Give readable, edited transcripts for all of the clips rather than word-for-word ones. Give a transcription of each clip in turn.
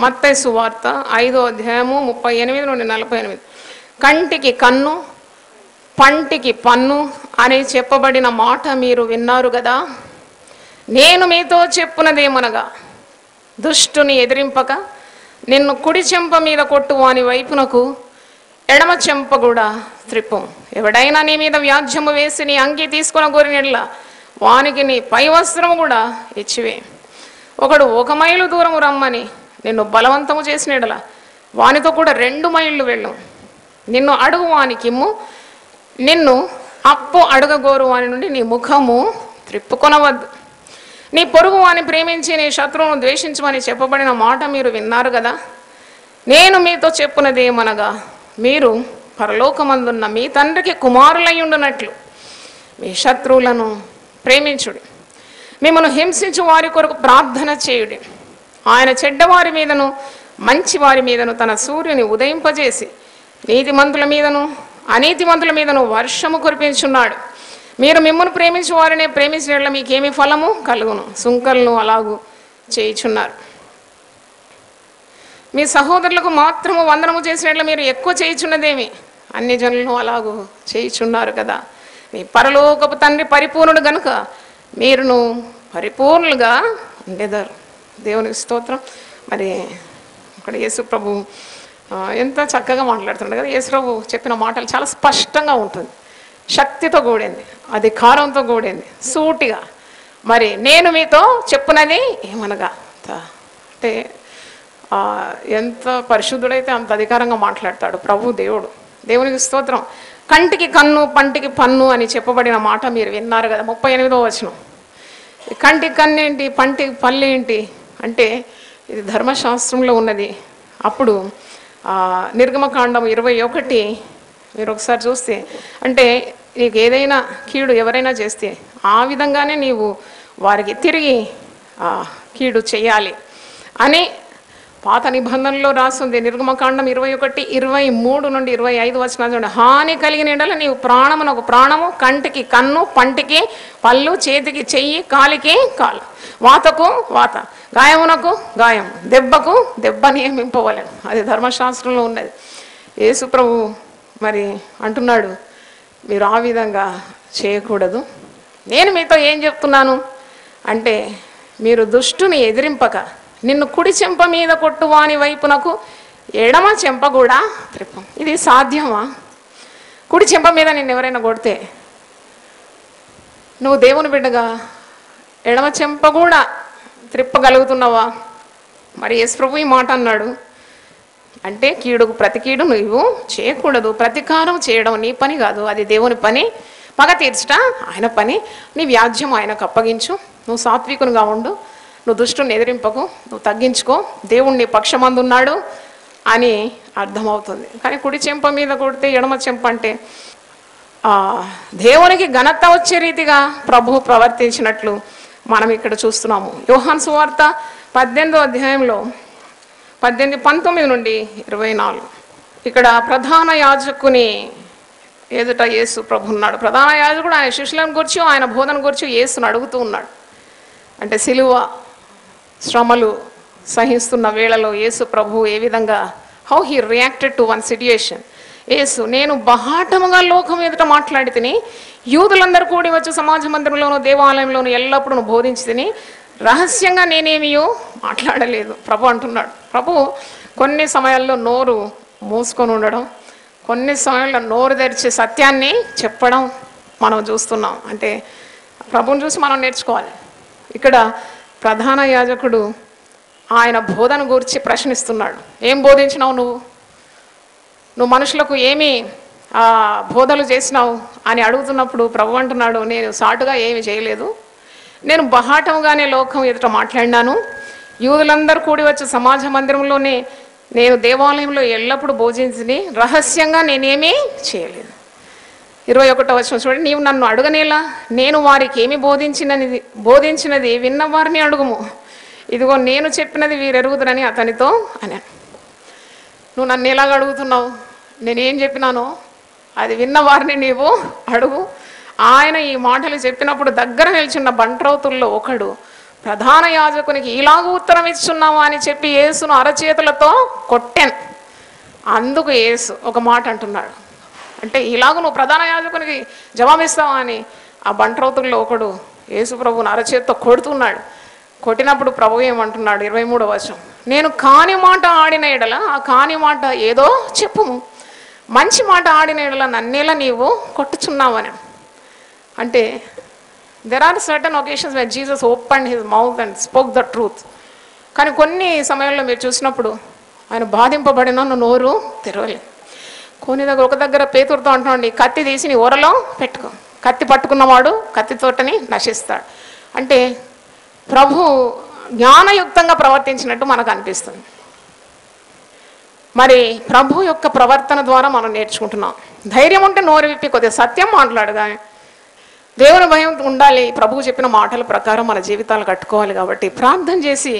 మత్తయి సువార్త 5వ అధ్యాయము 38 నుండి 48. కంటికి కన్ను పంటికి పన్ను అని చెప్పబడిన మాట మీరు విన్నారు కదా. నేను మీతో చెప్పునదేమనగా, దుష్టుని ఎదిరింపక నిన్ను కుడి చెంప మీద కొట్టు వాని వైపునకు ఎడమ చెంప కూడా త్రిప్పం. ఎవడైనా నీ మీద వ్యాజ్యము వేసి నీ అంగి తీసుకుని కోరినట్ల వానికి నీ పై వస్త్రము కూడా ఇచ్చివే. ఒకడు 1 మైలు దూరము రమ్మని నిన్ను బలవంతము చేసినట్ల వానితో కూడా 2 మైళ్ళు వెళ్ళు. నిన్ను అడుగు వానికిమ్ము, నిన్ను అప్పు అడగగోరు వాని నుండి నీ ముఖము త్రిప్పుకొనవద్దు. నీ పొరుగు వాని ప్రేమించి నీ శత్రువును ద్వేషించమని చెప్పబడిన మాట మీరు విన్నారు కదా. నేను మీతో చెప్పునదేమనగా, మీరు పరలోకమందున్న మీ తండ్రికి కుమారులయ్యుండునట్లు మీ శత్రువులను ప్రేమించుడి, మిమ్మల్ని హింసించు వారి కొరకు ప్రార్థన చేయుడి. ఆయన చెడ్డవారి మీదను మంచి వారి మీదను తన సూర్యుని ఉదయింపజేసి నీతిమంతుల మీదను అనీతిమంతుల మీదను వర్షము కురిపించున్నాడు. మీరు మిమ్మల్ని ప్రేమించు వారినే ప్రేమించిన మీకేమి ఫలము కలుగును? సుంకలను అలాగూ చేయుచున్నారు. మీ సహోదరులకు మాత్రము వందనము చేసినట్లు మీరు ఎక్కువ చేయుచున్నదేమి? అన్ని జనులను అలాగూ చేయుచున్నారు కదా. మీ పరలోకపు తండ్రి పరిపూర్ణుడు గనుక మీరును పరిపూర్ణులుగా ఉండేదారు. దేవునికి స్తోత్రం. మరి ఇక్కడ యేసు ప్రభు ఎంత చక్కగా మాట్లాడుతున్నాడు కదా. యేసు ప్రభు చెప్పిన మాటలు చాలా స్పష్టంగా ఉంటుంది, శక్తితో కూడింది, అధికారంతో కూడింది, సూటిగా. మరి నేను మీతో చెప్పునది ఏమనగా, అంటే ఎంత పరిశుద్ధుడైతే అంత అధికారంగా మాట్లాడతాడు ప్రభు దేవుడు. దేవునికి స్తోత్రం. కంటికి కన్ను పంటికి పన్ను అని చెప్పబడిన మాట మీరు విన్నారు కదా. 38వ వచనం. కంటికి కన్ను ఏంటి, పంటికి పళ్ళు ఏంటి అంటే ఇది ధర్మశాస్త్రంలో ఉన్నది. అప్పుడు నిర్గమకాండం 21 మీరు ఒకసారి చూస్తే, అంటే నీకు ఏదైనా కీడు ఎవరైనా చేస్తే ఆ విధంగానే నీవు వారికి తిరిగి కీడు చేయాలి అని పాత నిబంధనలో రాస్తుంది. నిర్గమకాండం 21, 23 నుండి 25 వచనాలు చూడండి. హాని కలిగిన ఎడల నీవు ప్రాణమునకు ప్రాణము, కంటికి కన్ను, పంటికి పళ్ళు, చేతికి చెయ్యి, కాలికి కాలు, వాతకు వాత, గాయమునకు గాయం, దెబ్బకు దెబ్బ నియమింపవలెను. అది ధర్మశాస్త్రంలో ఉన్నది. యేసు ప్రభు మరి అంటున్నాడు, మీరు ఆ విధంగా చేయకూడదు. నేను మీతో ఏం చెప్తున్నాను అంటే, మీరు దుష్టుని ఎదిరింపక నిన్ను కుడి చెంప మీద కొట్టు వాని వైపునకు ఎడమ చెంప కూడా త్రిప్పం. ఇది సాధ్యమా? కుడి చెంప మీద నిన్ను ఎవరైనా కొడితే నువ్వు దేవుని బిడ్డగా ఎడమ చెంప కూడా త్రిప్పగలుగుతున్నావా? మరి యేసు ప్రభు ఈ మాట అన్నాడు అంటే, కీడుకు ప్రతి కీడు నువ్వు చేయకూడదు. ప్రతీకారం చేయడం నీ పని కాదు, అది దేవుని పని. పగ తీర్చట ఆయన పని. నీ వ్యాజ్యం ఆయనకు అప్పగించు. నువ్వు సాత్వికునిగా ఉండు, నువ్వు దుష్టుని ఎదిరింపకు, నువ్వు తగ్గించుకో, దేవుడు నీ పక్షమందున్నాడు అని అర్థమవుతుంది. కానీ కుడి చెంప మీద కొడితే ఎడమ చెంప అంటే దేవునికి ఘనత వచ్చే రీతిగా ప్రభువు ప్రవర్తించినట్లు మనం ఇక్కడ చూస్తున్నాము. యోహాను సువార్త 18వ అధ్యాయంలో 18, 19 నుండి 24 ఇక్కడ ప్రధాన యాజకుని ఎదుట యేసు ప్రభు ఉన్నాడు. ప్రధాన యాజకుడు ఆయన శిష్యులను గురించి, ఆయన బోధన గురించి యేసును అడుగుతూ ఉన్నాడు. అంటే సిలువ శ్రమలు సహిస్తున్న వేళలో యేసు ప్రభు ఏ విధంగా, how he reacted to one situation. Yesu, నేను బహాటముగా లోకం ఎదుట మాట్లాడి తిని, యూదులందరూ కూడి వచ్చి సమాజ మందిరంలోను దేవాలయంలోను ఎల్లప్పుడూ బోధించి తిని, రహస్యంగా నేనేమియో మాట్లాడలేదు ప్రభు అంటున్నాడు. ప్రభు కొన్ని సమయాల్లో నోరు మూసుకొని ఉండడం, కొన్ని సమయాల్లో నోరు తెరిచి సత్యాన్ని చెప్పడం మనం చూస్తున్నాం. అంటే ప్రభుని చూసి మనం నేర్చుకోవాలి. ఇక్కడ ప్రధాన యాజకుడు ఆయన బోధన గురించి ప్రశ్నిస్తున్నాడు. ఏం బోధించినావు నువ్వు మనుషులకు ఏమి బోధలు చేసినావు అని అడుగుతున్నప్పుడు ప్రభు అంటున్నాడు, నేను సాటుగా ఏమి చేయలేదు, నేను బహాటంగానే లోకం ఎదుట మాట్లాడినాను. యూదులందరూ కూడి వచ్చి సమాజ మందిరంలోనే నేను దేవాలయంలో ఎల్లప్పుడూ భోజించి రహస్యంగా నేనేమీ చేయలేదు. 21వ వచనం చూడండి. నీవు నన్ను అడుగనేలా, నేను వారికి ఏమి బోధించినది విన్న వారిని అడుగుము, ఇదిగో నేను చెప్పినది వీరు ఎరుగుదురని అతనితో అన్నాను. నువ్వు నన్ను ఎలాగ అడుగుతున్నావు? నేనేం చెప్పినానో అది విన్న వారిని నీవు అడుగు. ఆయన ఈ మాటలు చెప్పినప్పుడు దగ్గర నిల్చున్న బంట్రౌతుల్లో ఒకడు ప్రధాన యాజకునికి ఇలాగ ఉత్తరం ఇస్తున్నావా అని చెప్పి యేసును అరచేతులతో కొట్టాను. అందుకు యేసు ఒక మాట అంటున్నాడు, అంటే ఇలాగ నువ్వు ప్రధాన యాజకునికి జవాబిస్తావా అని ఆ బంట్రౌతుల్లో ఒకడు యేసు ప్రభువుని అరచేతితో కొడుతున్నాడు. కొట్టినప్పుడు ప్రభు ఏమంటున్నాడు, 23వ వచనం, నేను కాని మాట ఆడిన ఎడల ఆ కాని మాట ఏదో చెప్పుము, మంచి మాట ఆడిన ఎడల నన్నేలా నీవు కొట్టుచున్నావని. అంటే there are certain occasions where Jesus opened his mouth and spoke the truth. కానీ కొన్ని సమయాల్లో మీరు చూసినప్పుడు ఆయన బాధింపబడిన నోరు తెరవలేదు. కొన్ని దగ్గర ఒక దగ్గర పేతురుతో అంటున్నాడు, కత్తి తీసి నీ ఊరలో పెట్టుకో, కత్తి పట్టుకున్నవాడు కత్తితోటని నశిస్తాడు. అంటే ప్రభు జ్ఞానయుక్తంగా ప్రవర్తించినట్టు మనకు అనిపిస్తుంది. మరి ప్రభు యొక్క ప్రవర్తన ద్వారా మనం నేర్చుకుంటున్నాం. ధైర్యం ఉంటే నోరు విప్పి కొద్దిగా సత్యం మాట్లాడగా, దేవుని భయం ఉండాలి. ప్రభువు చెప్పిన మాటల ప్రకారం మన జీవితాలు కట్టుకోవాలి. కాబట్టి ప్రార్థన చేసి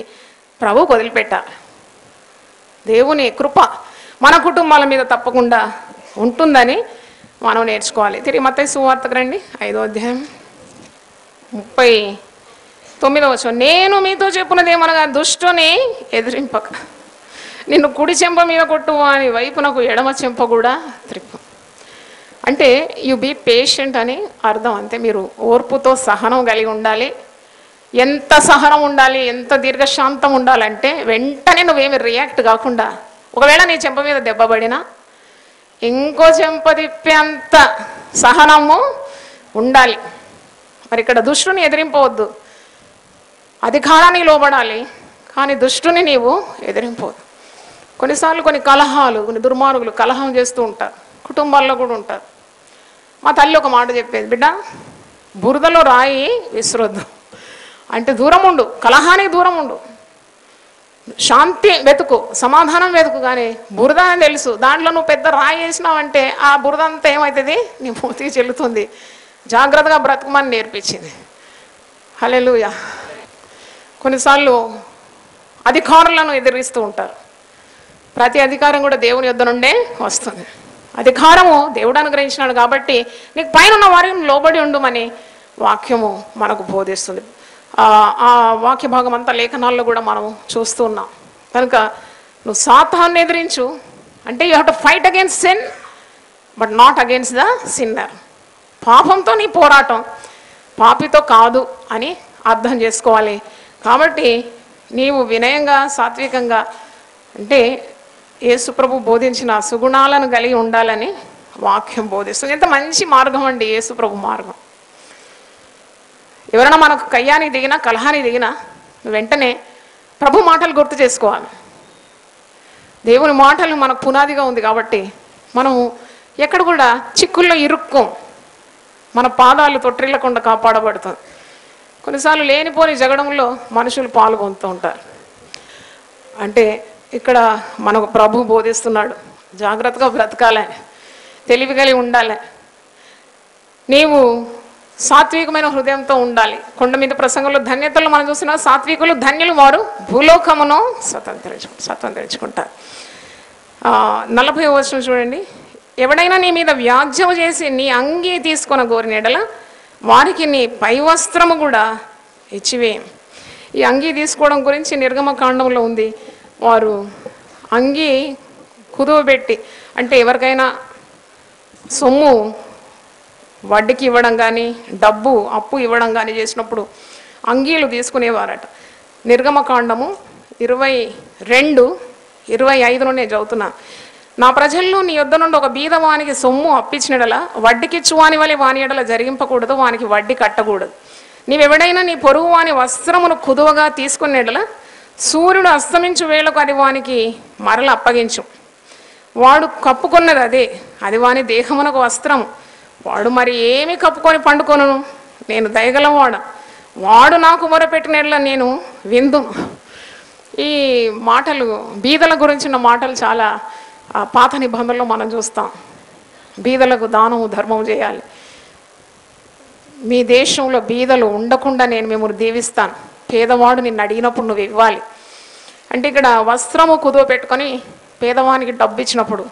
ప్రభువుకు వదిలిపెట్టాలి. దేవుని కృప మన కుటుంబాల మీద తప్పకుండా ఉంటుందని మనం నేర్చుకోవాలి. తిరిగి మత్తయి సువార్తకు రండి, 5వ అధ్యాయం 39వ వచనం, నేను మీతో చెప్పున్నదేమనగా దుష్టుని ఎదిరింపక, నిన్ను కుడి చెంప మీద కొట్టు అని వైపునకు ఎడమ చెంప కూడా త్రిప్పు. అంటే యు బీ పేషెంట్ అని అర్థం. అంతే, మీరు ఓర్పుతో సహనం కలిగి ఉండాలి. ఎంత సహనం ఉండాలి, ఎంత దీర్ఘశాంతం ఉండాలంటే వెంటనే నువ్వేమి రియాక్ట్ కాకుండా, ఒకవేళ నీ చెంప మీద దెబ్బ పడినా ఇంకో చెంప తిప్పేంత సహనము ఉండాలి. మరి ఇక్కడ దుష్టుని ఎదిరింపవద్దు, అధికారానికి లోబడాలి, కానీ దుష్టుని నీవు ఎదిరింపవద్దు. కొన్నిసార్లు కొన్ని కలహాలు, కొన్ని దుర్మార్గులు కలహం చేస్తూ ఉంటారు, కుటుంబాల్లో కూడా ఉంటారు. మా తల్లి ఒక మాట చెప్పేది, బిడ్డ బురదలో రాయి విసిరొద్దు, అంటే దూరం ఉండు, కలహానికి దూరం ఉండు, శాంతి వెతుకు, సమాధానం వెతుకు, కానీ బురద అని తెలుసు, దాంట్లో నువ్వు పెద్ద రాయి వేసినావంటే ఆ బురద అంతా ఏమవుతుంది, నీ మూతికి చెల్లుతుంది. జాగ్రత్తగా బ్రతకమని నేర్పించింది. హల్లెలూయా. కొన్నిసార్లు అధికారులను ఎదిరిస్తూ ఉంటారు. ప్రతి అధికారం కూడా దేవుని యొద్ద నుండే వస్తుంది. అధికారము దేవుడు అనుగ్రహించినాడు కాబట్టి నీకు పైన ఉన్న వారికి లోబడి ఉండుమని వాక్యము మనకు బోధిస్తుంది. ఆ వాక్య భాగం అంతా లేఖనాల్లో కూడా మనం చూస్తూ ఉన్నాం. కనుక నువ్వు సాతాన్ని ఎదిరించు, అంటే you have to fight against sin but not against the sinner. పాపంతో నీ పోరాటం పాపితో కాదు అని అర్థం చేసుకోవాలి. కాబట్టి నీవు వినయంగా సాత్వికంగా, అంటే యేసుప్రభు బోధించిన సుగుణాలను కలిగి ఉండాలని వాక్యం బోధిస్తుంది. ఎంత మంచి మార్గం అండి యేసుప్రభు మార్గం. ఎవరైనా మనకు కయ్యానికి దిగినా కలహానికి దిగినా వెంటనే ప్రభు మాటలు గుర్తు చేసుకోవాలి. దేవుని మాటలు మనకు పునాదిగా ఉంది కాబట్టి మనం ఎక్కడ కూడా చిక్కుల్లో ఇరుక్కోం, మన పాదాలు తొట్టిల్లకుండా కాపాడబడుతుంది. కొన్నిసార్లు లేనిపోని జగడంలో మనుషులు పాల్గొంటూ ఉంటారు. అంటే ఇక్కడ మనకు ప్రభు బోధిస్తున్నాడు, జాగ్రత్తగా బ్రతకాలి, తెలివి కలిగి ఉండాలి, నీవు సాత్వికమైన హృదయంతో ఉండాలి. కొండ మీద ప్రసంగంలో ధన్యతలు మనం చూసిన సాత్వికులు ధన్యులు, వారు భూలోకమును స్వతంత్రించుకుంటారు. 40వ వచనం చూడండి, ఎవడైనా నీ మీద వ్యాజ్యం చేసి నీ అంగీ తీసుకొని కోరిన ఎడల వారికి నీ పై వస్త్రము కూడా ఇచ్చివేయం. ఈ అంగీ తీసుకోవడం గురించి నిర్గమకాండంలో ఉంది. వారు అంగీ కుదువబెట్టి, అంటే ఎవరికైనా సొమ్ము వడ్డీకి ఇవ్వడం కానీ డబ్బు అప్పు ఇవ్వడం కానీ చేసినప్పుడు అంగీలు తీసుకునేవారట. నిర్గమకాండము 22:25 చదువుతున్నా, నా ప్రజల్లో నీ యొద్ద నుండి ఒక బీదవానికి సొమ్ము అప్పించినడల వడ్డీకిచ్చు వాని వలె వాని ఎడల జరిగింపకూడదు, వానికి వడ్డీ కట్టకూడదు. నీవెవడైనా నీ పొరుగు వాని వస్త్రమును కుదువగా తీసుకునేడల సూర్యుడు అస్తమించు వేళకు అది వానికి మరల అప్పగించు. వాడు కప్పుకున్నది అదే, అది వాని దేహమునకు వస్త్రము. వాడు మరి ఏమి కప్పుకొని పండుకొను, నేను దయగలవాడ, వాడు నాకు మొరపెట్టినట్ల నేను విందును. ఈ మాటలు బీదల గురించిన మాటలు చాలా పాత నిబంధనలో మనం చూస్తాం. బీదలకు దానము ధర్మం చేయాలి, మీ దేశంలో బీదలు ఉండకుండా నేను మిమ్మల్ని దీవిస్తాను, పేదవాడు నిన్ను అడిగినప్పుడు నువ్వు ఇవ్వాలి. అంటే ఇక్కడ వస్త్రము కుదువ పెట్టుకొని పేదవానికి డబ్బు ఇచ్చినప్పుడు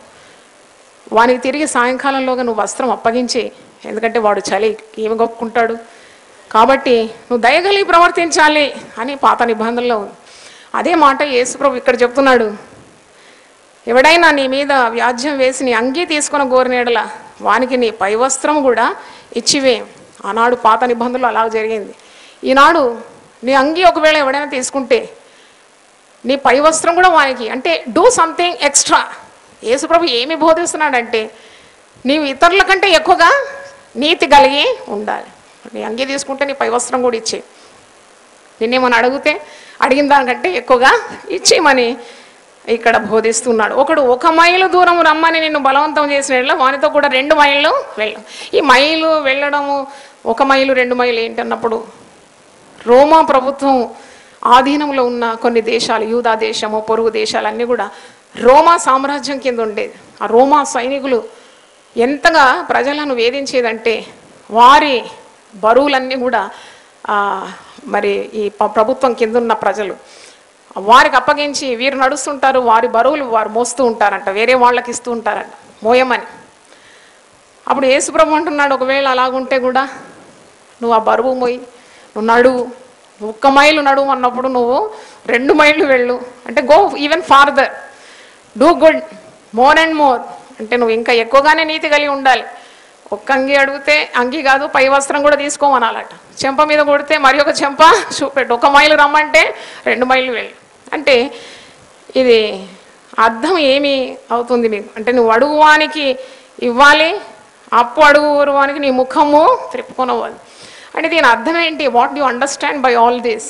వానికి తిరిగి సాయంకాలంలోగా నువ్వు వస్త్రం అప్పగించి, ఎందుకంటే వాడు చలి ఏమి గొప్పుకుంటాడు, కాబట్టి నువ్వు దయగలిగి ప్రవర్తించాలి అని పాత నిబంధనలో ఉంది. అదే మాట యేసుప్రభు ఇక్కడ చెప్తున్నాడు. ఎవడైనా నీ మీద వ్యాజ్యం వేసి నీ అంగీ తీసుకున్న గోరినేడల వానికి నీ పై వస్త్రం కూడా ఇచ్చివే. ఆనాడు పాత నిబంధనలు అలా జరిగింది. ఈనాడు నీ అంగీ ఒకవేళ ఎవడైనా తీసుకుంటే నీ పై వస్త్రం కూడా వానికి, అంటే డూ సంథింగ్ ఎక్స్ట్రా. యేసుప్రభు ఏమి బోధిస్తున్నాడంటే నీవు ఇతరుల కంటే ఎక్కువగా నీతి కలిగి ఉండాలి. నీ అంగీ తీసుకుంటే నీ పై వస్త్రం కూడా ఇచ్చే. నిన్నేమని అడిగిన దానికంటే ఎక్కువగా ఇచ్చేయమని ఇక్కడ బోధిస్తున్నాడు. ఒకడు 1 మైలు దూరం రమ్మని నిన్ను బలవంతం చేసిన వానితో కూడా 2 మైళ్ళు వెళ్ళడం. ఈ మైలు వెళ్ళడము, 1 మైలు 2 మైలు ఏంటన్నప్పుడు రోమా ప్రభుత్వం ఆధీనంలో ఉన్న కొన్ని దేశాలు, యూదా దేశము, పొరుగు దేశాలన్నీ కూడా రోమా సామ్రాజ్యం కింద ఉండేది. ఆ రోమా సైనికులు ఎంతగా ప్రజలను వేధించేదంటే వారి బరువులన్నీ కూడా మరి ఈ ప్రభుత్వం కింద ఉన్న ప్రజలు వారికి అప్పగించి వీరు నడుస్తుంటారు, వారి బరువులు వారు మోస్తూ ఉంటారంట, వేరే వాళ్ళకి ఇస్తూ ఉంటారంట మోయమని. అప్పుడు యేసుప్రభు అంటున్నాడు, ఒకవేళ అలాగుంటే కూడా నువ్వు ఆ బరువు మోయి, నువ్వు నడువు, 1 మైలు నడువు అన్నప్పుడు నువ్వు 2 మైళ్ళు వెళ్ళు, అంటే go even farther, do good more and more, అంటే నువ్వు ఇంకా ఎక్కువగానే నీతి కలిగి ఉండాలి. 1 అంగి అడిగితే అంగి కాదు పై వస్త్రం కూడా తీసుకోమనాలట. చెంప మీద కొడితే మరి ఒక చెంప చూపెట్టు. 1 మైలు రమ్మంటే 2 మైళ్ళు వెళ్ళు. అంటే ఇది అర్థం ఏమి అవుతుంది మీకు అంటే నువ్వు అడుగువానికి ఇవ్వాలి, అప్పు అడుగువానికి నీ ముఖము త్రిప్పుకొనవాలి. అంటే దీని అర్థం ఏంటి? What you understand by all this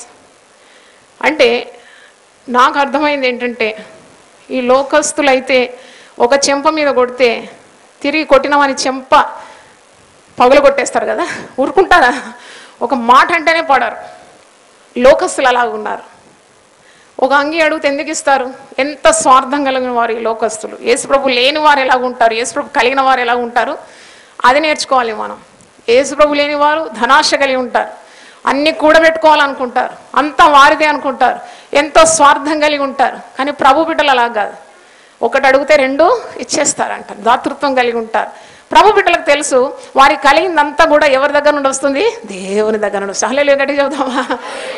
అంటే నాకు అర్థమైంది ఏంటంటే ఈ లోకస్తులైతే ఒక చెంప మీద కొడితే తిరిగి కొట్టిన వాని చెంప పగులు కొట్టేస్తారు కదా, ఊరుకుంటారా? ఒక మాట అంటేనే పడరు. లోకస్తులు అలా ఉన్నారు. 1 అంగి అడిగితే ఎందుకు ఇస్తారు? ఎంత స్వార్థం కలిగిన వారు ఈ లోకస్తులు. యేసుప్రభు లేని వారు ఎలా ఉంటారు, యేసుప్రభు కలిగిన వారు ఎలా ఉంటారు, అది నేర్చుకోవాలి మనం. యేసుప్రభు లేని వారు ధనాశ కలిగి ఉంటారు, అన్ని కూడబెట్టుకోవాలనుకుంటారు, అంతా వారిదే అనుకుంటారు, ఎంతో స్వార్థం కలిగి ఉంటారు. కానీ ప్రభు బిడ్డలు అలా కాదు, 1 అడిగితే 2 ఇచ్చేస్తారంట, దాతృత్వం కలిగి ఉంటారు. ప్రభు బిడ్డలకు తెలుసు వారికి కలిగిందంతా కూడా ఎవరి దగ్గర నుండి వస్తుంది? దేవుని దగ్గర నుండి. సహలేలు గట్టి చెబుదామా?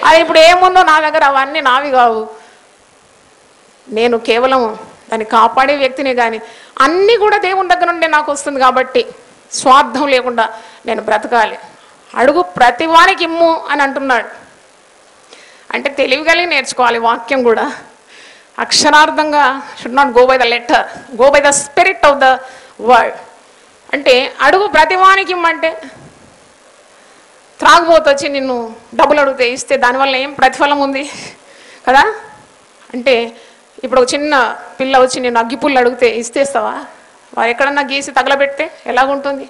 అది ఇప్పుడు ఏముందో నా దగ్గర అవన్నీ నావి కావు, నేను కేవలం దాన్ని కాపాడే వ్యక్తిని, కానీ అన్నీ కూడా దేవుని దగ్గర నుండి నాకు వస్తుంది. కాబట్టి స్వార్థం లేకుండా నేను బ్రతకాలి. అడుగు ప్రతి వానికి ఇమ్ము అని అంటున్నాడు. అంటే తెలివి కలిగి నేర్చుకోవాలి వాక్యం కూడా. అక్షరార్థంగా should not go by the letter, go by the spirit of the word. అంటే అడుగు ప్రతివానికి ఇమ్మంటే త్రాగుబోతు వచ్చి నిన్ను డబ్బులు అడిగితే ఇస్తే దానివల్ల ఏం ప్రతిఫలం ఉంది కదా? అంటే ఇప్పుడు ఒక చిన్న పిల్ల వచ్చి నేను అగ్గిపుల్లు అడిగితే ఇస్తేస్తావా? వారు ఎక్కడన్నా గీసి తగలబెడితే ఎలాగుంటుంది?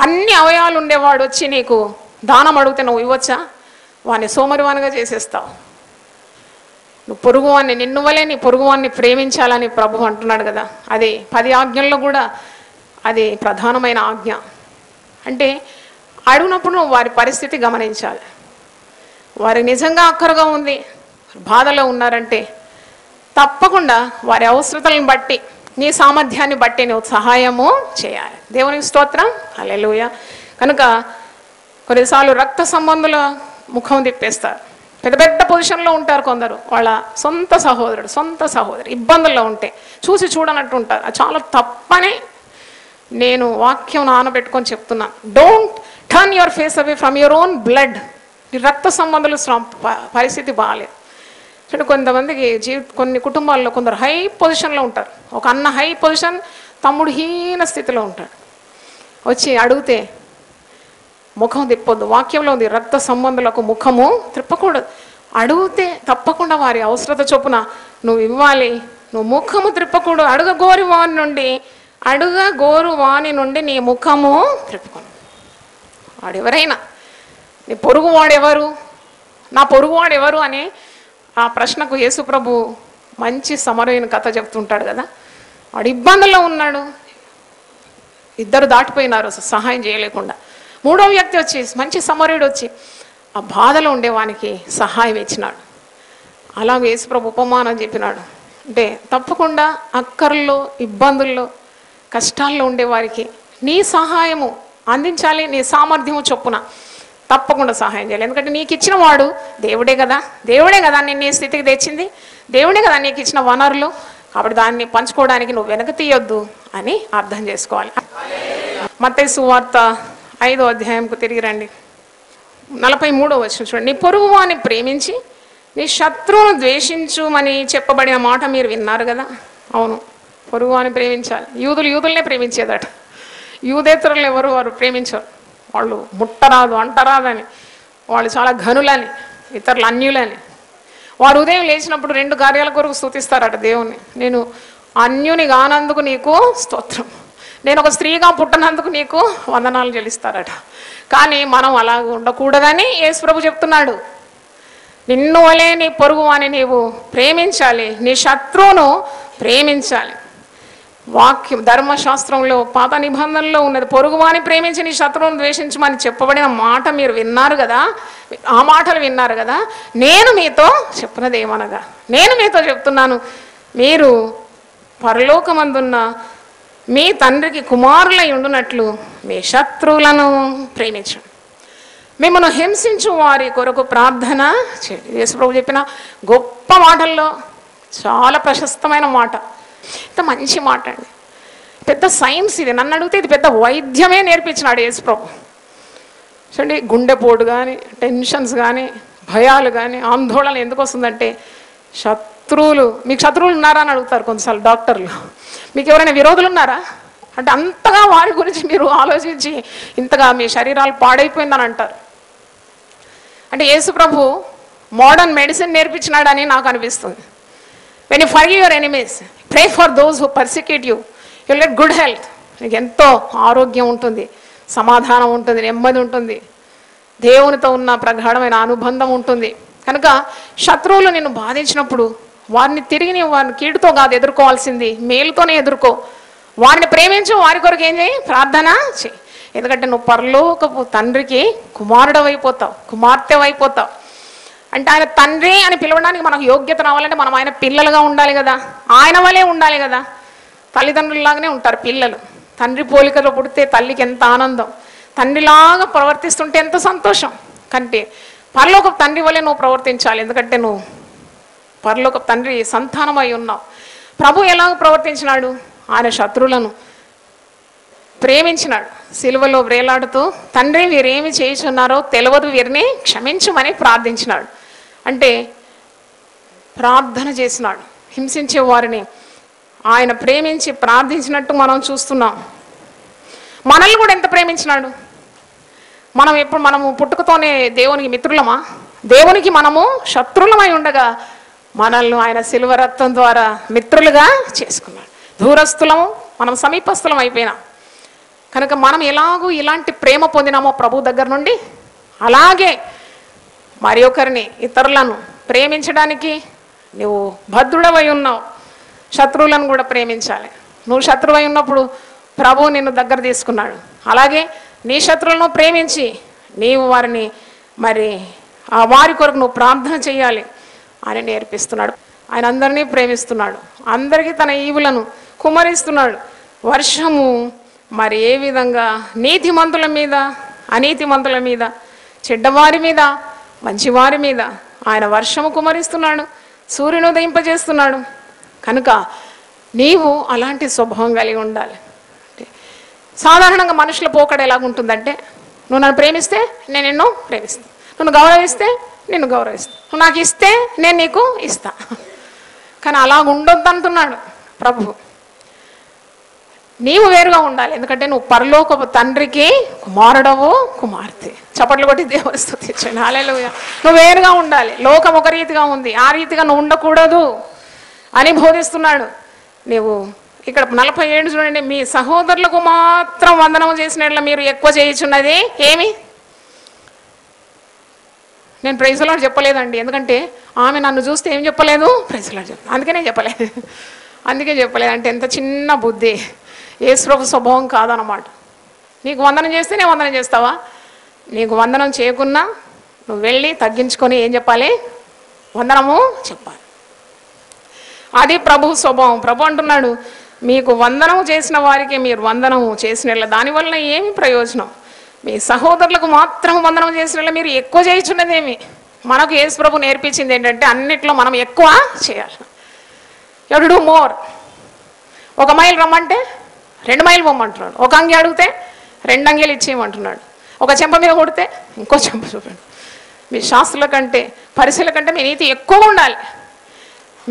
అన్ని అవయవాలు ఉండేవాడు వచ్చి నీకు దానం అడిగితే నువ్వు ఇవ్వచ్చా? వాడిని సోమరివానిగా చేసేస్తావు. నువ్వు పొరుగువాన్ని, నిన్ను వలే నీ పొరుగువాన్ని ప్రేమించాలని ప్రభు అంటున్నాడు కదా. అది 10 ఆజ్ఞల్లో కూడా అది ప్రధానమైన ఆజ్ఞ. అంటే అడిగినప్పుడు నువ్వు వారి పరిస్థితి గమనించాలి. వారి నిజంగా అక్కరగా ఉంది, బాధలో ఉన్నారంటే తప్పకుండా వారి అవసరతలను బట్టి నీ సామర్థ్యాన్ని బట్టి నువ్వు సహాయము చేయాలి. దేవునికి స్తోత్రం, హల్లెలూయా. కనుక కొన్నిసార్లు రక్త సంబంధుల ముఖం తిప్పేస్తారు. పెద్ద పెద్ద పొజిషన్లో ఉంటారు కొందరు, వాళ్ళ సొంత సహోదరు ఇబ్బందుల్లో ఉంటే చూసి చూడనట్టు ఉంటారు. అది చాలా తప్పని నేను వాక్యం నానబెట్టుకొని చెప్తున్నా. Don't turn your face away from your own blood. రక్త సంబంధాలు పరిస్థితి బాగాలేదు. చూడండి, కొంతమందికి కొన్ని కుటుంబాల్లో కొందరు హై పొజిషన్లో ఉంటారు. ఒక అన్న హై పొజిషన్, తమ్ముడు హీన స్థితిలో ఉంటాడు. వచ్చి అడిగితే ముఖం తిప్పొద్దు. వాక్యంలో ఉంది, రక్త సంబంధులకు ముఖము త్రిప్పకూడదు. అడిగితే తప్పకుండా వారి అవసరత చొప్పున నువ్వు ఇవ్వాలి. నువ్వు ముఖము త్రిప్పకూడదు. అడుగగోరు వాని నుండి నీ ముఖము త్రిప్పుకోను. వాడెవరైనా, నీ పొరుగువాడెవరు, నా పొరుగువాడెవరు అని ఆ ప్రశ్నకు యేసుప్రభు మంచి సమరమైన కథ చెప్తుంటాడు కదా. వాడు ఇబ్బందుల్లో ఉన్నాడు, 2 దాటిపోయినారు సహాయం చేయలేకుండా. 3వ వ్యక్తి వచ్చి, మంచి సమరయుడు వచ్చి ఆ బాధలో ఉండేవానికి సహాయం ఇచ్చినాడు. అలాగే యేసుప్రభు ఉపమానం చెప్పినాడు. అంటే తప్పకుండా అక్కర్లో, ఇబ్బందుల్లో, కష్టాల్లో ఉండేవారికి నీ సహాయము అందించాలి. నీ సామర్థ్యము చొప్పున తప్పకుండా సహాయం చేయాలి. ఎందుకంటే నీకు ఇచ్చిన వాడు దేవుడే కదా, దేవుడే కదా నిన్ను ఈ స్థితికి తెచ్చింది, దేవుడే కదా నీకు ఇచ్చిన వనరులు. కాబట్టి దాన్ని పంచుకోవడానికి నువ్వు వెనక తీయొద్దు అని అర్థం చేసుకోవాలి. మత్తయి సువార్త 5వ అధ్యాయంకు తిరిగి రండి. 43వ వచనం చూడండి. నీ పొరుగువాని ప్రేమించి నీ శత్రువును ద్వేషించుమని చెప్పబడిన మాట మీరు విన్నారు కదా. అవును, పొరుగువాని ప్రేమించాలి. యూదులనే ప్రేమించేదట. యూదేతరులు ఎవరు వారు ప్రేమించరు. వాళ్ళు ముట్టరాదు అంటరాదని, వాళ్ళు చాలా ఘనులని, ఇతరులు అన్యులని. వారు ఉదయం లేచినప్పుడు 2 కార్యాల కొరకు స్తుతిస్తారట దేవుణ్ణి. నేను అన్యుని కానందుకు నీకు స్తోత్రం, నేను ఒక స్త్రీగా పుట్టనందుకు నీకు వందనాలు చెల్లిస్తారట. కానీ మనం అలా ఉండకూడదని యేసుప్రభు చెప్తున్నాడు. నిన్ను వలే నీ పొరుగు అని నీవు ప్రేమించాలి, నీ శత్రువును ప్రేమించాలి. వాక్యం ధర్మశాస్త్రంలో పాత నిబంధనలో ఉన్నది, పొరుగువాని ప్రేమించి నీ శత్రువును ద్వేషించమని చెప్పబడిన మాట మీరు విన్నారు కదా. ఆ మాటలు విన్నారు కదా. నేను మీతో చెప్పినది ఏమనగా, నేను మీతో చెప్తున్నాను, మీరు పరలోకమందున్న మీ తండ్రికి కుమారులై ఉండునట్లు మీ శత్రువులను ప్రేమించండి, మిమ్మల్ని హింసించు వారి కొరకు ప్రార్థన చేయండి. యేసుప్రభు చెప్పిన గొప్ప మాటల్లో చాలా ప్రశస్తమైన మాట, ఇంత మంచి మాట అండి. పెద్ద సైన్స్ ఇది. నన్ను అడిగితే ఇది పెద్ద వైద్యమే నేర్పించినాడు యేసుప్రభు. చూడండి, గుండెపోటు కానీ, టెన్షన్స్ కానీ, భయాలు కానీ, ఆందోళన ఎందుకు వస్తుందంటే శత్రువులు. మీకు శత్రువులు ఉన్నారా అని అడుగుతారు కొన్నిసార్లు డాక్టర్లు. మీకు ఎవరైనా విరోధులు ఉన్నారా అంటే అంతగా వారి గురించి మీరు ఆలోచించి ఇంతగా మీ శరీరాలు పాడైపోయిందని అంటారు. అంటే యేసుప్రభు మోడర్న్ మెడిసిన్ నేర్పించినాడని నాకు అనిపిస్తుంది. When you forgive your enemies, pray for those who persecute you, you'll get good health. నీకు ఎంతో ఆరోగ్యం ఉంటుంది, సమాధానం ఉంటుంది, నెమ్మది ఉంటుంది, దేవునితో ఉన్న ప్రగాఢమైన అనుబంధం ఉంటుంది. కనుక శత్రువులు నిన్ను బాధించినప్పుడు వారిని తిరిగి వారిని కీడుతో కాదు ఎదుర్కోవాల్సింది, మేలుతోనే ఎదుర్కో. వారిని ప్రేమించు, వారి కొరకు ఏం చేయి, ప్రార్థన చేయి. ఎందుకంటే నువ్వు పరలోకపు తండ్రికి కుమారుడవైపోతావు, కుమార్తెవైపోతావు. అంటే ఆయన తండ్రి అని పిలవడానికి మనకు యోగ్యత రావాలంటే మనం ఆయన పిల్లలుగా ఉండాలి కదా, ఆయన వలే ఉండాలి కదా. తల్లిదండ్రులలాగానే ఉంటారు పిల్లలు. తండ్రి పోలికలో పుడితే తల్లికి ఎంత ఆనందం, తండ్రిలాగా ప్రవర్తిస్తుంటే ఎంత సంతోషం. కంటే పరలోకపు తండ్రి వలె నువ్వు ప్రవర్తించాలి. ఎందుకంటే నువ్వు పరలోకపు తండ్రి సంతానమై ఉన్నావు. ప్రభు ఎలాగ ప్రవర్తించినాడు, ఆయన శత్రువులను ప్రేమించినాడు. సిలువలో వ్రేలాడుతూ తండ్రి వీరేమి చేయుచున్నారో తెలియదు, వీరిని క్షమించమని ప్రార్థించినాడు. అంటే ప్రార్థన చేసినాడు. హింసించే వారిని ఆయన ప్రేమించి ప్రార్థించినట్టు మనం చూస్తున్నాం. మనల్ని కూడా ఎంత ప్రేమించినాడు. మనము పుట్టుకతోనే దేవునికి మిత్రులమా? దేవునికి మనము శత్రులమై ఉండగా మనల్ని ఆయన సిలువ రక్తం ద్వారా మిత్రులుగా చేసుకున్నాడు. దూరస్తులము, మనం సమీపస్తులం అయిపోయినాం. కనుక మనం ఎలాగూ ఇలాంటి ప్రేమ పొందినామో ప్రభు దగ్గర నుండి, అలాగే మరి ఒకరిని ఇతరులను ప్రేమించడానికి నువ్వు భద్రుడవై ఉన్నావు. శత్రువులను కూడా ప్రేమించాలి. నువ్వు శత్రువై ఉన్నప్పుడు ప్రభు నిన్ను దగ్గర తీసుకున్నాడు. అలాగే నీ శత్రువులను ప్రేమించి నీవు వారిని మరి వారి కొరకు నువ్వు ప్రార్థన చేయాలి అని నేర్పిస్తున్నాడు. ఆయన అందరినీ ప్రేమిస్తున్నాడు, అందరికీ తన ఈవులను కుమ్మరిస్తున్నాడు. వర్షము మరి ఏ విధంగా నీతిమంతుల మీద, అనీతిమంతుల మీద, చెడ్డవారి మీద, మంచివారి మీద ఆయన వర్షము కుమ్మరిస్తున్నాడు, సూర్యుని ఉదయింపజేస్తున్నాడు. కనుక నీవు అలాంటి స్వభావం కలిగి ఉండాలి. సాధారణంగా మనుషుల పోకడ ఎలాగుంటుందంటే, నువ్వు నన్ను ప్రేమిస్తే నేను నిన్ను ప్రేమిస్తాను, నువ్వు గౌరవిస్తే నిన్ను గౌరవిస్తాను, నువ్వు నాకు ఇస్తే నేను నీకు ఇస్తా. కానీ అలా ఉండొద్దు అంటున్నాడు ప్రభు. నీవు వేరుగా ఉండాలి. ఎందుకంటే నువ్వు పరలోకపు తండ్రికి కుమారుడవు, కుమార్తె. చప్పట్లు కొట్టి దేవుని స్తుతించండి. హల్లెలూయా. నువ్వు వేరుగా ఉండాలి. లోకం ఒక రీతిగా ఉంది, ఆ రీతిగా నువ్వు ఉండకూడదు అని బోధిస్తున్నాడు. నీవు ఇక్కడ 47 చూడండి. మీ సహోదరులకు మాత్రం వందనము చేసినట్ల మీరు ఎక్కువ చేయుచున్నది ఏమి? నేను ప్రైజ్ లార్డ్ చెప్పలేదండి, ఎందుకంటే ఆమె నన్ను చూస్తే ఏం చెప్పలేదు, ప్రైజ్ లార్డ్ చెప్పలేదు. అందుకే చెప్పలేదు అంటే ఎంత చిన్న బుద్ధి. యేసుప్రభు స్వభావం కాదన్నమాట. నీకు వందనం చేస్తే నేను వందనం చేస్తావా? నీకు వందనం చేయకున్నా నువ్వు వెళ్ళి తగ్గించుకొని ఏం చెప్పాలి, వందనము చెప్పాలి. అది ప్రభు స్వభావం. ప్రభు అంటున్నాడు, మీకు వందనము చేసిన వారికి మీరు వందనము చేసిన దానివల్ల ఏమి ప్రయోజనం? మీ సహోదరులకు మాత్రం వందనం చేసిన మీరు ఎక్కువ చేయించున్నదేమి. మనకు యేసు ప్రభు నేర్పించింది ఏంటంటే అన్నిట్లో మనం ఎక్కువ చేయాలి. You have to do more. 1 mile రమ్మంటే 2 మైల్ పొమ్మంటున్నాడు. 1 అంగి అడిగితే 2 అంగీలు ఇచ్చేయమంటున్నాడు. 1 చెంప మీద కొడితే ఇంకో చెంప చూపండి. మీ శాస్త్రుల కంటే పరిశీల కంటే మీ నీతి ఎక్కువగా ఉండాలి.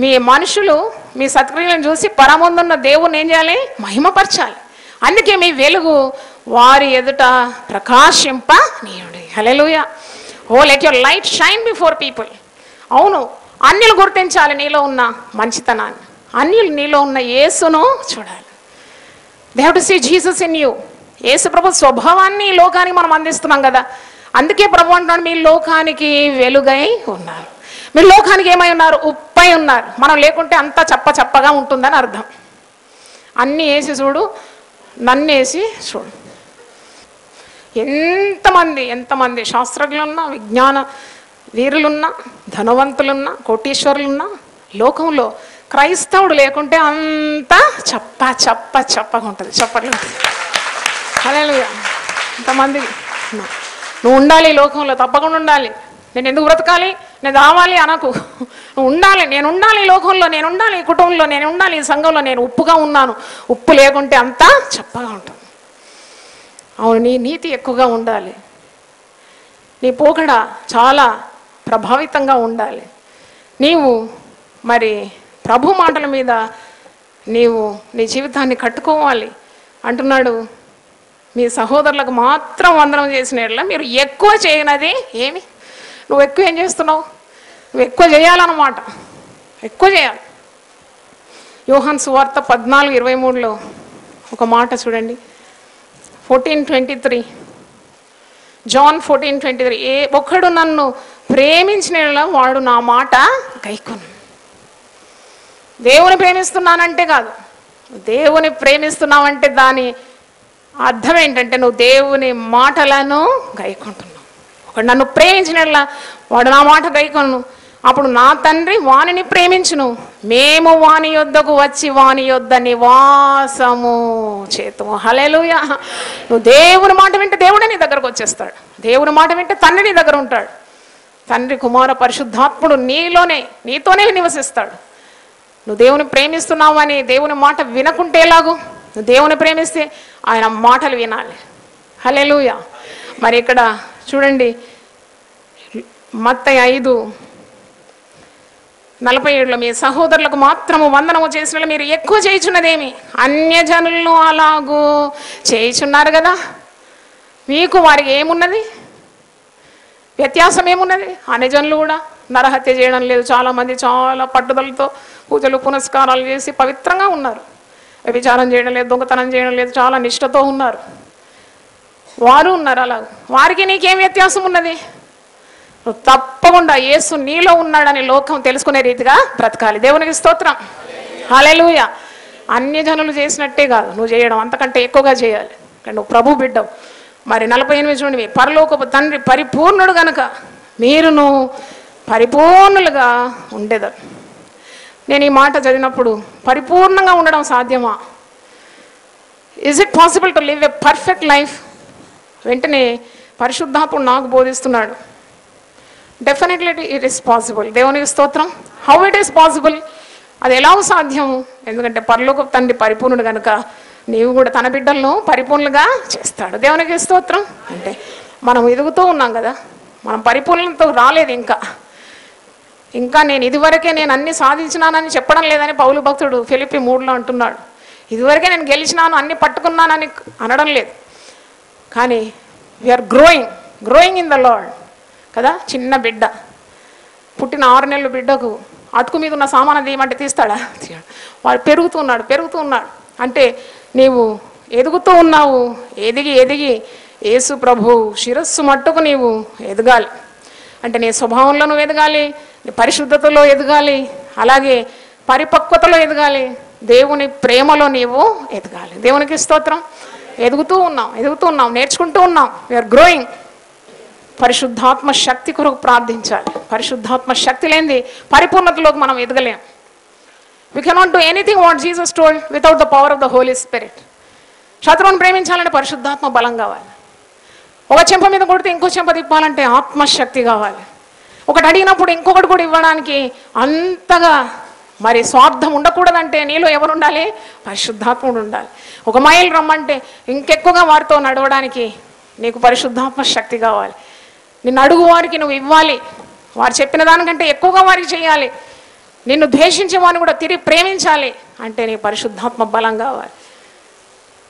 మీ మనుషులు మీ సత్క్రియలను చూసి పరమందున్న దేవుని ఏం చేయాలి? మహిమపరచాలి. అందుకే మీ వెలుగు వారి ఎదుట ప్రకాశింపనీయుడి. Hallelujah. Oh let your light shine before people. అవును, అన్యులు గుర్తించాలి నీలో ఉన్న మంచితనాన్ని. అన్యులు నీలో ఉన్న యేసును చూడాలి. They have to see Jesus in you. Yesu ప్రభు స్వభావాన్ని ఈ లోకానికి మనం అందిస్తున్నాం కదా. అందుకే ప్రభు అంటున్నాడు మీ లోకానికి వెలుగై ఉన్నారు. మీరు లోకానికి ఏమై ఉన్నారు? ఉప్పై ఉన్నారు. మనం లేకుంటే అంతా చప్పగా ఉంటుందని అర్థం. అన్నీ వేసి చూడు, నన్ను వేసి చూడు. ఎంతమంది శాస్త్రజ్ఞులున్నా, విజ్ఞాన వీరులున్నా, ధనవంతులున్నా, కోటీశ్వరులున్నా లోకంలో క్రైస్తవుడు లేకుంటే అంతా చప్పగా ఉంటుంది. చప్పట్లు ఉంటుంది. హల్లెలూయా. ఇంతమంది నువ్వు ఉండాలి ఈ లోకంలో, తప్పకుండా ఉండాలి. నేను ఎందుకు బ్రతకాలి, నేను రావాలి అనకు. నువ్వు ఉండాలి. నేను ఉండాలి ఈ లోకంలో, నేను ఉండాలి ఈ కుటుంబంలో, నేను ఉండాలి ఈ సంఘంలో. నేను ఉప్పుగా ఉన్నాను. ఉప్పు లేకుంటే అంతా చప్పగా ఉంటుంది. అవును, నీ నీతి ఎక్కువగా ఉండాలి. నీ పోకడ చాలా ప్రభావితంగా ఉండాలి. నీవు మరి ప్రభు మాటల మీద నీవు నీ జీవితాన్ని కట్టుకోవాలి అంటున్నాడు. మీ సహోదరులకు మాత్రం వందనం చేసిన మీరు ఎక్కువ చేయనది ఏమి? నువ్వు ఎక్కువ ఏం చేస్తున్నావు? నువ్వు ఎక్కువ చేయాలన్నమాట. ఎక్కువ చేయాలి. యోహాను సువార్త 14:23లో ఒక మాట చూడండి. 14:23 జాన్ 14:23 ఒక్కడు నన్ను ప్రేమించిన వాడు నా మాట గైకొను. దేవుని ప్రేమిస్తున్నానంటే కాదు, దేవుని ప్రేమిస్తున్నావంటే దాని అర్థం ఏంటంటే నువ్వు దేవుని మాటలను గైకొంటున్నావు. ఒకడు నన్ను ప్రేమించిన వాడు నా మాట గైకొను, అప్పుడు నా తండ్రి వానిని ప్రేమించును, మేము వాని యొద్దకు వచ్చి వాని యొద్ద నివాసము చేతుము. హల్లెలూయా. నువ్వు దేవుని మాట వింటే దేవుడే నీ దగ్గరకు వచ్చేస్తాడు. దేవుని మాట వింటే తండ్రి నీ దగ్గర ఉంటాడు. తండ్రి, కుమార, పరిశుద్ధాత్ముడు నీతోనే నివసిస్తాడు. నువ్వు దేవుని ప్రేమిస్తున్నావు అని దేవుని మాట వినకుంటే ఎలాగూ? నువ్వు దేవుని ప్రేమిస్తే ఆయన మాటలు వినాలి. హల్లెలూయా. మరి ఇక్కడ చూడండి, మత్తయి 5:47 మీ సహోదరులకు మాత్రము వందనము చేసిన మీరు ఎక్కువ చేయుచున్నదేమి? అన్యజనులను అలాగూ చేయుచున్నారు కదా. మీకు వారికి ఏమున్నది? వ్యత్యాసం ఏమున్నది? అన్యజనులు కూడా నరహత్య చేయడం లేదు. చాలామంది చాలా పట్టుదలతో పూజలు పునస్కారాలు చేసి పవిత్రంగా ఉన్నారు. వ్యభిచారం చేయడం లేదు, దొంగతనం చేయడం లేదు, చాలా నిష్ఠతో ఉన్నారు. వారు ఉన్నారు. అలా వారికి నీకేం వ్యత్యాసం ఉన్నది? నువ్వు తప్పకుండా యేసు నీలో ఉన్నాడని లోకం తెలుసుకునే రీతిగా బ్రతకాలి. దేవునికి స్తోత్రం. హల్లెలూయా. అన్యజనులు చేసినట్టే కాదు నువ్వు చేయడం, అంతకంటే ఎక్కువగా చేయాలి. నువ్వు ప్రభు బిడ్డవు. మరి 48 చూడండి, పరలోకపు తండ్రి పరిపూర్ణుడు గనుక మీరును పరిపూర్ణులుగా ఉండేదారు. నేను ఈ మాట చదివినప్పుడు పరిపూర్ణంగా ఉండడం సాధ్యమా? Is it possible to live a perfect life? వెంటనే పరిశుద్ధాత్ముడు నాకు బోధిస్తున్నాడు, డెఫినెట్లీ ఇట్ ఈస్ పాసిబుల్. దేవునికి స్తోత్రం. How it is possible? అది ఎలా సాధ్యం? ఎందుకంటే పరలోకపు తండ్రి పరిపూర్ణుడు కనుక నీవు కూడా తన బిడ్డలను పరిపూర్ణులుగా చేస్తాడు. దేవునికి స్తోత్రం. అంటే మనం ఎదుగుతూ ఉన్నాం కదా, మనం పరిపూర్ణతో రాలేదు ఇంకా నేను ఇదివరకే నేను అన్ని సాధించినానని చెప్పడం లేదని పౌలు భక్తుడు ఫిలిప్పీ 3లో అంటున్నాడు. ఇదివరకే నేను గెలిచినాను, అన్ని పట్టుకున్నానని అనడం లేదు. కానీ we're growing in the Lord కదా. చిన్న బిడ్డ పుట్టిన 6 నెలల బిడ్డకు అటుకు మీద ఉన్న సామాను తీయమంటే తీస్తాడా? వాడు పెరుగుతున్నాడు. అంటే నీవు ఎదుగుతూ ఉన్నావు. ఎదిగి యేసు ప్రభు శిరస్సు మట్టుకు నీవు ఎదగాలి. అంటే నీ స్వభావంలో నువ్వు ఎదగాలి, నీ పరిశుద్ధతలో ఎదగాలి, అలాగే పరిపక్వతలో ఎదగాలి, దేవుని ప్రేమలో నీవు ఎదగాలి. దేవునికి స్తోత్రం. ఎదుగుతూ ఉన్నాం, నేర్చుకుంటూ ఉన్నాం. We're growing. పరిశుద్ధాత్మ శక్తి కొరకు ప్రార్థించాలి. పరిశుద్ధాత్మ శక్తి లేనిది పరిపూర్ణతలోకి మనం ఎదగలేం. We cannot do anything what Jesus told without the power of the Holy Spirit. శత్రువుని ప్రేమించాలంటే పరిశుద్ధాత్మ బలం కావాలి. ఒక చెంప మీద కొడితే ఇంకో చెంప తిప్పాలంటే ఆత్మశక్తి కావాలి. ఒకటి అడిగినప్పుడు ఇంకొకటి కూడా ఇవ్వడానికి అంతగా మరి స్వార్థం ఉండకూడదంటే నీలో ఎవరు ఉండాలి? పరిశుద్ధాత్ముడు ఉండాలి. ఒక మైలు రమ్మంటే ఇంకెక్కువగా వారితో నడవడానికి నీకు పరిశుద్ధాత్మ శక్తి కావాలి. నిన్ను అడుగు వారికి నువ్వు ఇవ్వాలి, వారు చెప్పిన దానికంటే ఎక్కువగా వారికి చేయాలి. నిన్ను ద్వేషించే వారిని కూడా తిరిగి ప్రేమించాలి అంటే నీ పరిశుద్ధాత్మ బలం కావాలి.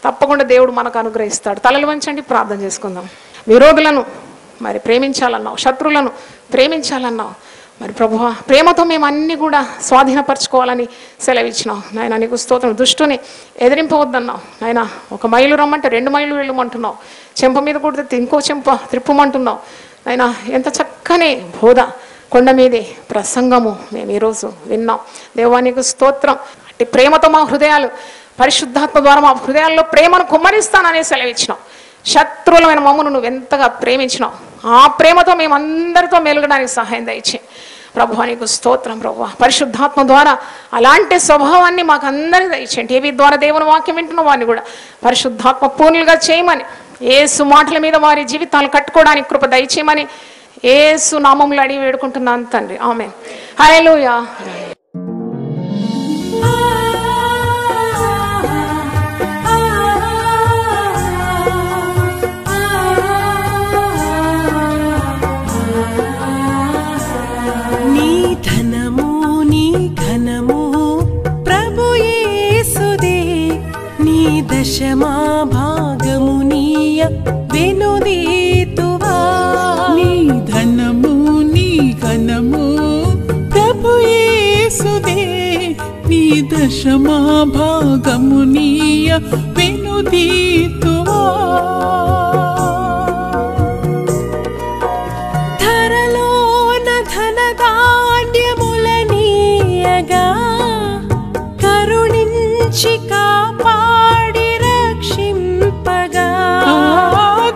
తప్పకుండా దేవుడు మనకు అనుగ్రహిస్తాడు. తలలు వంచండి, ప్రార్థన చేసుకుందాం. విరోధులను మరి ప్రేమించాలన్నావు, శత్రువులను ప్రేమించాలన్నావు. మరి ప్రభువా, ప్రేమతో మేము అన్నీ కూడా స్వాధీనపరచుకోవాలని సెలవిచ్చినావు నాయన. నీకు స్తోత్రం. దుష్టుని ఎదిరింపవద్దన్నావు నాయన. ఒక మైలు రమ్మంటే 2 మైళ్ళు వెళ్ళమంటున్నావు. చెంప మీద కొడితే ఇంకో చెంప త్రిప్పమంటున్నావు నాయన. ఎంత చక్కని బోధ, కొండ మీదే ప్రసంగము మేము ఈరోజు విన్నాం. దేవానికి స్తోత్రం. అట్టి ప్రేమతో మా హృదయాలు పరిశుద్ధాత్మ ద్వారా మా హృదయాల్లో ప్రేమను కుమ్మరిస్తాననే సెలవిచ్చినావు. శత్రువులమైన మమ్మను నువ్వు ఎంతగా ప్రేమించినావు. ఆ ప్రేమతో మేము అందరితో మెలగడానికి సహాయం దయచే ప్రభువా. నీకు స్తోత్రం ప్రభువా. పరిశుద్ధాత్మ ద్వారా అలాంటి స్వభావాన్ని మాకు అందరికీ దయచేయండి. టీవీ ద్వారా దేవుని వాక్యం వింటున్న వారిని కూడా పరిశుద్ధాత్మ పూర్ణులుగా చేయమని, యేసు మాటల మీద వారి జీవితాలు కట్టుకోవడానికి కృప దయచేయమని యేసు నామములో అడిగి వేడుకుంటున్నాను తండ్రి. ఆమేన్. హల్లెలూయా. దశమా భాగము నీయ వెనుదీతువా. నీ ధనము నీ ఘనము ప్రభు యేసుదే. నీ దశమా భాగము నీయ వెనుదీతువా. ధరలోన ధనధాన్యములనీయగా కరుణించి కాపాడి రక్షింపగా.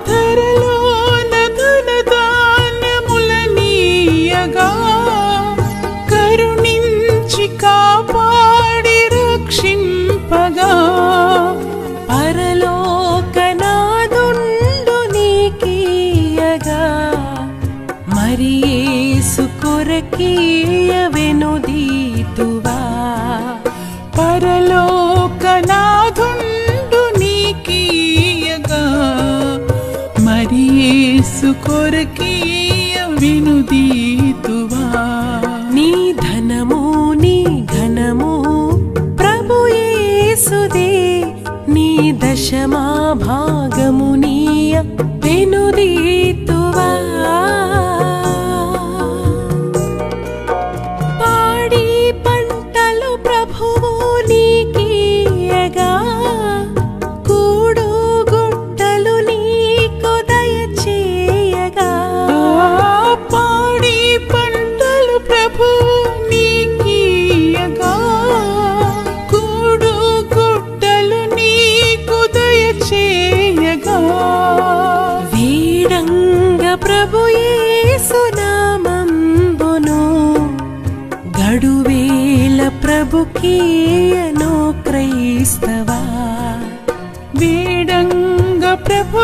ధరలోన ధనధాన్యములనీయగా కరుణించి కాపాడి రక్షింపగా. పరలోకనాదుండు నీకీయగా మరి యేసు కొరకీయ వెనుదీతువా. పరలోకనాథుండు నీకీయగా మరి యేసు కొరకీయ వెనుదీతువా. నీ ధనము నీ ఘనము ప్రభు యేసుదే. నీ దశమా భాగము నీయ వెనుదీతువా. పాడి పంటలు ప్రభువు నీకీయగా కూడు గుట్టలు నీకు దయచేయగా. పాడి పంటలు ప్రభు నీకీయగా కూడు గుట్టలు నీకు దయచేయగా. వీడంగ ప్రభు యేసు నామంబును గడువేల ప్రభుకీయను క్రైస్తవా. వీడంగ ప్రభు